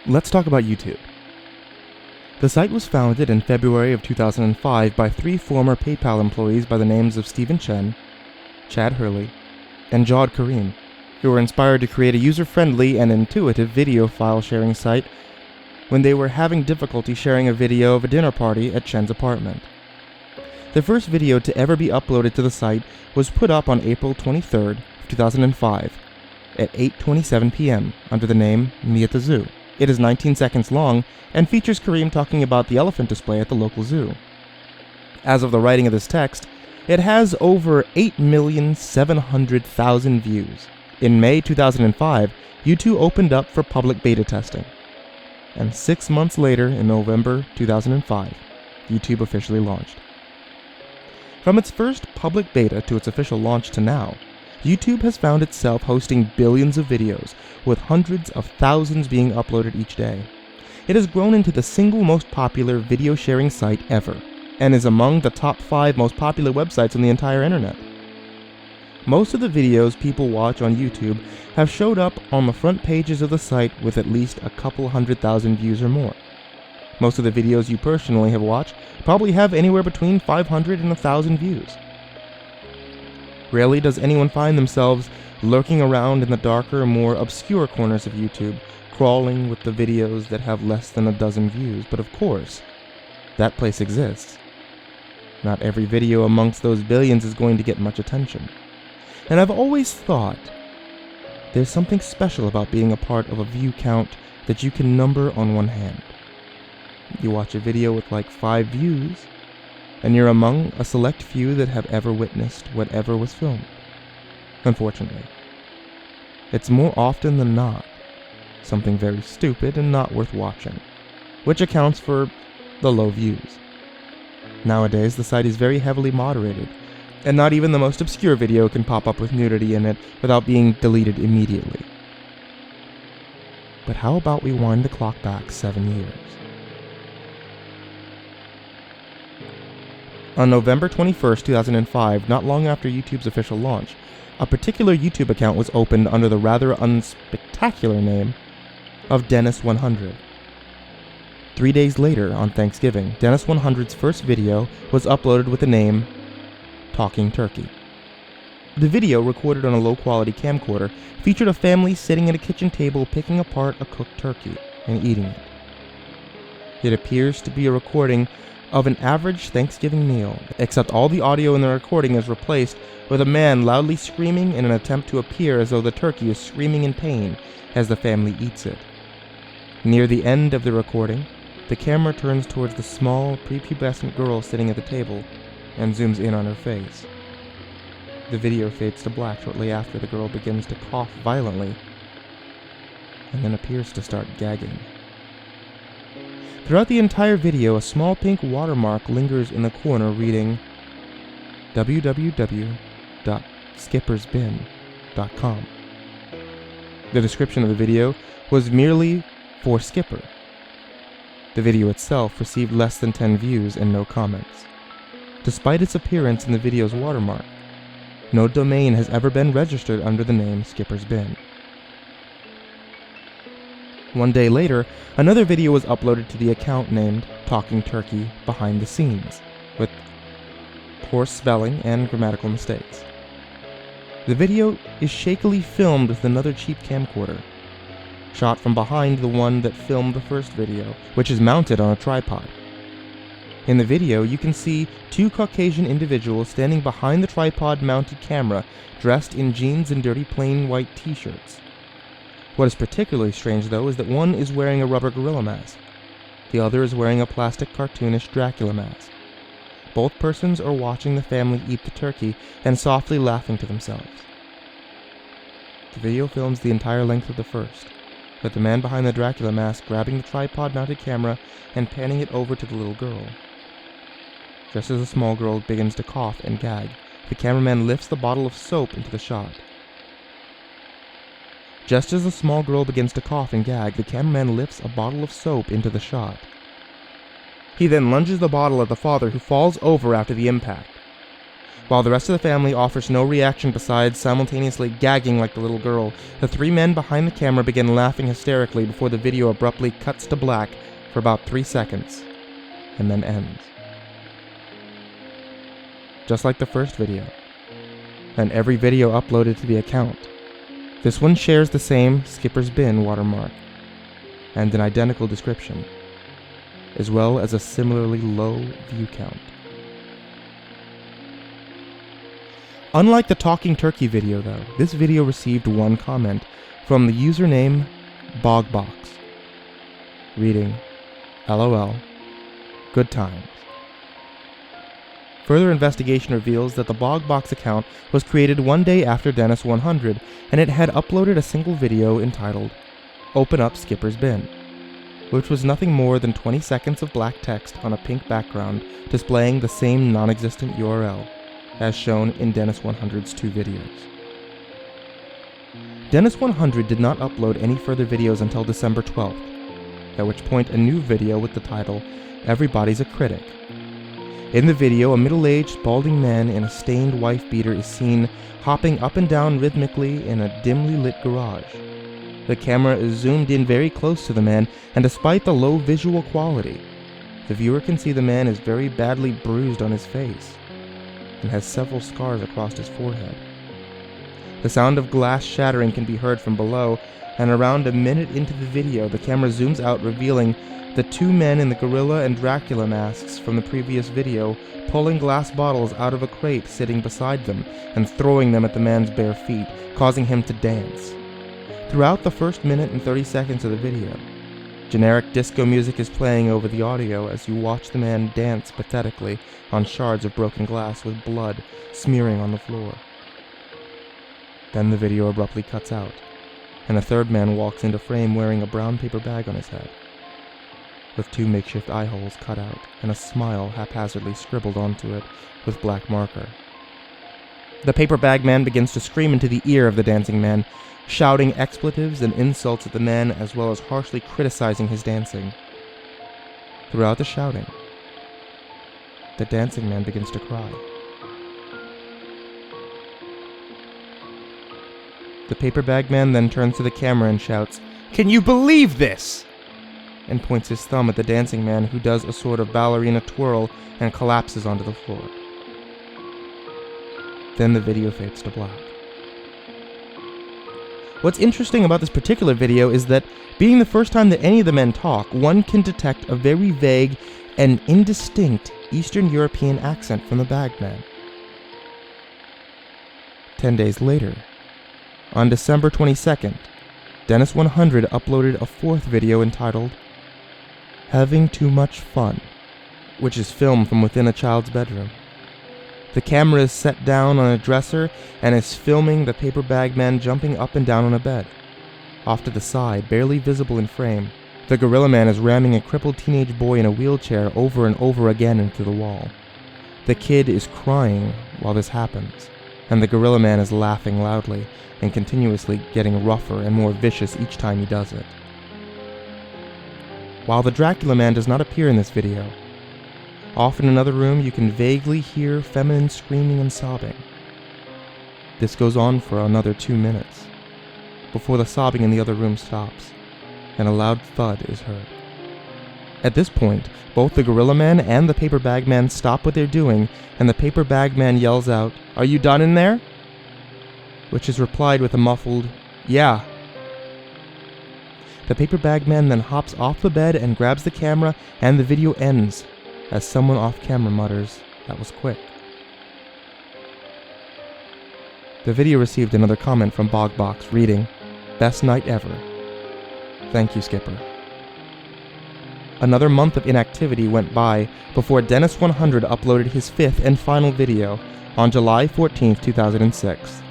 Let's talk about YouTube. The site was founded in February of 2005 by 3 former PayPal employees by the names of Stephen Chen, Chad Hurley, and Jawed Karim, who were inspired to create a user-friendly and intuitive video file sharing site when they were having difficulty sharing a video of a dinner party at Chen's apartment. The first video to ever be uploaded to the site was put up on April 23rd, 2005 at 8:27 p.m. under the name Me at the Zoo. It is 19 seconds long and features Karim talking about the elephant display at the local zoo. As of the writing of this text, it has over 8,700,000 views. In May 2005, YouTube opened up for public beta testing. And 6 months later, in November 2005, YouTube officially launched. From its first public beta to its official launch to now, YouTube has found itself hosting billions of videos, with hundreds of thousands being uploaded each day. It has grown into the single most popular video sharing site ever, and is among the top 5 most popular websites on the entire internet. Most of the videos people watch on YouTube have showed up on the front pages of the site with at least a couple 100,000 views or more. Most of the videos you personally have watched probably have anywhere between 500 and 1,000 views. Rarely does anyone find themselves lurking around in the darker, more obscure corners of YouTube, crawling with the videos that have less than a dozen views, but of course, that place exists. Not every video amongst those billions is going to get much attention. And I've always thought there's something special about being a part of a view count that you can number on one hand. You watch a video with like 5 views, and you're among a select few that have ever witnessed whatever was filmed. Unfortunately, it's more often than not something very stupid and not worth watching, which accounts for the low views. Nowadays, the site is very heavily moderated, and not even the most obscure video can pop up with nudity in it without being deleted immediately. But how about we wind the clock back 7 years? On November 21st, 2005, not long after YouTube's official launch, a particular YouTube account was opened under the rather unspectacular name of Dennis100. 3 days later, on Thanksgiving, Dennis100's first video was uploaded with the name Talking Turkey. The video, recorded on a low-quality camcorder, featured a family sitting at a kitchen table picking apart a cooked turkey and eating it. It appears to be a recording of an average Thanksgiving meal, except all the audio in the recording is replaced with a man loudly screaming in an attempt to appear as though the turkey is screaming in pain as the family eats it. Near the end of the recording, the camera turns towards the small, prepubescent girl sitting at the table and zooms in on her face. The video fades to black shortly after the girl begins to cough violently and then appears to start gagging. Throughout the entire video, a small pink watermark lingers in the corner reading www.skippersbin.com. The description of the video was merely for Skipper. The video itself received less than 10 views and no comments. Despite its appearance in the video's watermark, no domain has ever been registered under the name Skipper's Bin. 1 day later, another video was uploaded to the account named Talking Turkey Behind the Scenes, with poor spelling and grammatical mistakes. The video is shakily filmed with another cheap camcorder, shot from behind the one that filmed the first video, which is mounted on a tripod. In the video, you can see 2 Caucasian individuals standing behind the tripod-mounted camera, dressed in jeans and dirty plain white t-shirts. What is particularly strange, though, is that one is wearing a rubber gorilla mask. The other is wearing a plastic cartoonish Dracula mask. Both persons are watching the family eat the turkey and softly laughing to themselves. The video films the entire length of the first, with the man behind the Dracula mask grabbing the tripod-mounted camera and panning it over to the little girl. Just as the small girl begins to cough and gag, the cameraman lifts the bottle of soap into the shot. Just as the small girl begins to cough and gag, the cameraman lifts a bottle of soap into the shot. He then lunges the bottle at the father, who falls over after the impact. While the rest of the family offers no reaction besides simultaneously gagging like the little girl, the three men behind the camera begin laughing hysterically before the video abruptly cuts to black for about 3 seconds, and then ends. Just like the first video, and every video uploaded to the account, this one shares the same Skipper's Bin watermark, and an identical description, as well as a similarly low view count. Unlike the Talking Turkey video though, this video received one comment from the username Bogbox, reading, "LOL, good times." Further investigation reveals that the Bogbox account was created one day after Dennis 100, and it had uploaded a single video entitled, "Open Up Skipper's Bin," which was nothing more than 20 seconds of black text on a pink background displaying the same non-existent URL, as shown in Dennis 100's 2 videos. Dennis 100 did not upload any further videos until December 12th, at which point a new video with the title, "Everybody's a Critic." In the video, a middle-aged, balding man in a stained wife beater is seen hopping up and down rhythmically in a dimly lit garage. The camera is zoomed in very close to the man, and despite the low visual quality, the viewer can see the man is very badly bruised on his face and has several scars across his forehead. The sound of glass shattering can be heard from below, and around a minute into the video, the camera zooms out, revealing the 2 men in the gorilla and Dracula masks from the previous video pulling glass bottles out of a crate sitting beside them and throwing them at the man's bare feet, causing him to dance. Throughout the first minute and 30 seconds of the video, generic disco music is playing over the audio as you watch the man dance pathetically on shards of broken glass with blood smearing on the floor. Then the video abruptly cuts out, and a third man walks into frame wearing a brown paper bag on his head, with 2 makeshift eye holes cut out and a smile haphazardly scribbled onto it with black marker. The paper bag man begins to scream into the ear of the dancing man, shouting expletives and insults at the man as well as harshly criticizing his dancing. Throughout the shouting, the dancing man begins to cry. The paper bag man then turns to the camera and shouts, "Can you believe this?" and points his thumb at the dancing man, who does a sort of ballerina twirl and collapses onto the floor. Then the video fades to black. What's interesting about this particular video is that, being the first time that any of the men talk, one can detect a very vague and indistinct Eastern European accent from the bagman. 10 days later, on December 22nd, Dennis 100 uploaded a 4th video entitled, "Having Too Much Fun," which is filmed from within a child's bedroom. The camera is set down on a dresser and is filming the paper bag man jumping up and down on a bed. Off to the side, barely visible in frame, the gorilla man is ramming a crippled teenage boy in a wheelchair over and over again into the wall. The kid is crying while this happens, and the gorilla man is laughing loudly and continuously getting rougher and more vicious each time he does it. While the Dracula man does not appear in this video, off in another room you can vaguely hear feminine screaming and sobbing. This goes on for another 2 minutes, before the sobbing in the other room stops, and a loud thud is heard. At this point, both the gorilla man and the paper bag man stop what they're doing, and the paper bag man yells out, "Are you done in there?" which is replied with a muffled, "Yeah." The paper bag man then hops off the bed and grabs the camera, and the video ends as someone off camera mutters, "That was quick." The video received another comment from Bogbox reading, "Best night ever. Thank you, Skipper." Another month of inactivity went by before Dennis 100 uploaded his 5th and final video on July 14, 2006.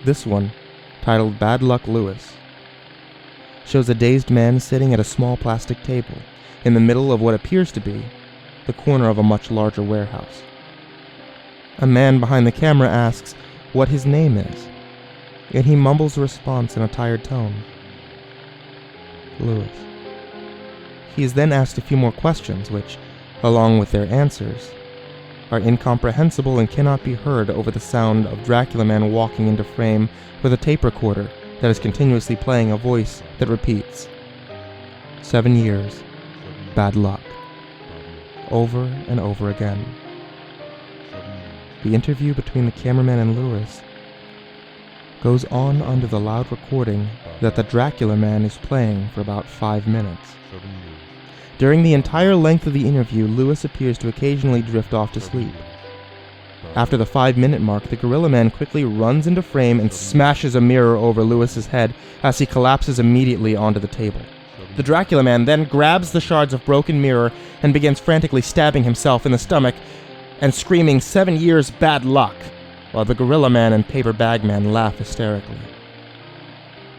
This one, titled "Bad Luck Lewis," shows a dazed man sitting at a small plastic table in the middle of what appears to be the corner of a much larger warehouse. A man behind the camera asks what his name is, and he mumbles a response in a tired tone. Lewis. He is then asked a few more questions which, along with their answers, are incomprehensible and cannot be heard over the sound of Dracula Man walking into frame with a tape recorder that is continuously playing a voice that repeats, 7 years, bad luck, over and over again. The interview between the cameraman and Lewis goes on under the loud recording that the Dracula Man is playing for about 5 minutes. During the entire length of the interview, Lewis appears to occasionally drift off to sleep. After the 5-minute mark, the Gorilla Man quickly runs into frame and smashes a mirror over Lewis's head as he collapses immediately onto the table. The Dracula Man then grabs the shards of broken mirror and begins frantically stabbing himself in the stomach and screaming 7 years bad luck, while the Gorilla Man and Paper Bag Man laugh hysterically.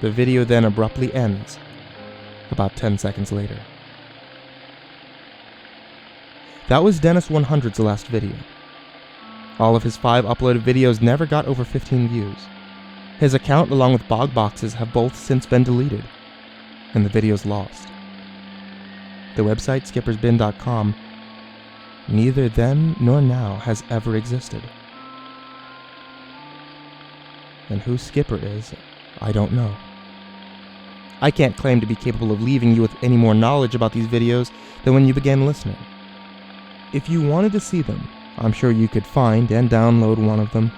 The video then abruptly ends about 10 seconds later. That was Dennis 100's last video. All of his 5 uploaded videos never got over 15 views. His account along with Bog Boxes have both since been deleted, and the videos lost. The website skippersbin.com neither then nor now has ever existed. And who Skipper is, I don't know. I can't claim to be capable of leaving you with any more knowledge about these videos than when you began listening. If you wanted to see them, I'm sure you could find and download one of them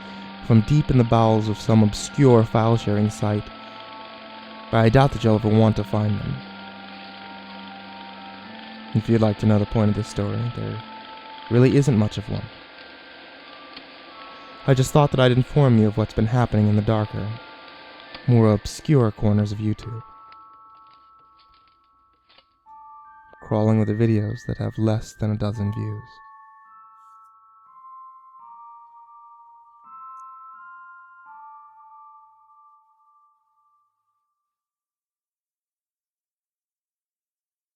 from deep in the bowels of some obscure file-sharing site, but I doubt that you'll ever want to find them. If you'd like to know the point of this story, there really isn't much of one. I just thought that I'd inform you of what's been happening in the darker, more obscure corners of YouTube. Crawling with the videos that have less than a dozen views.